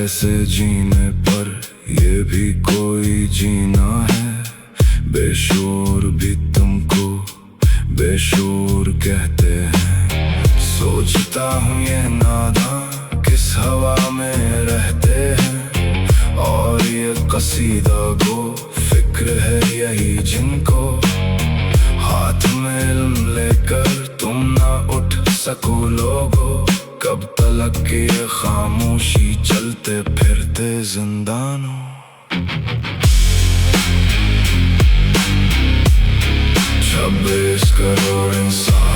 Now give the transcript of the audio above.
ऐसे जीने पर ये भी कोई जीना है, बेशोर भी तुमको बेशोर कहते हैं। सोचता हूँ ये नादान किस हवा में रहते हैं, और ये कसीदा गो फिक्र है यही जिनको, हाथ में इल्म लेकर तुम ना उठ सको लोगो, कब तलक की ये खामोशी चलते फिरते जिंदानो। 26 करोड़ इंसान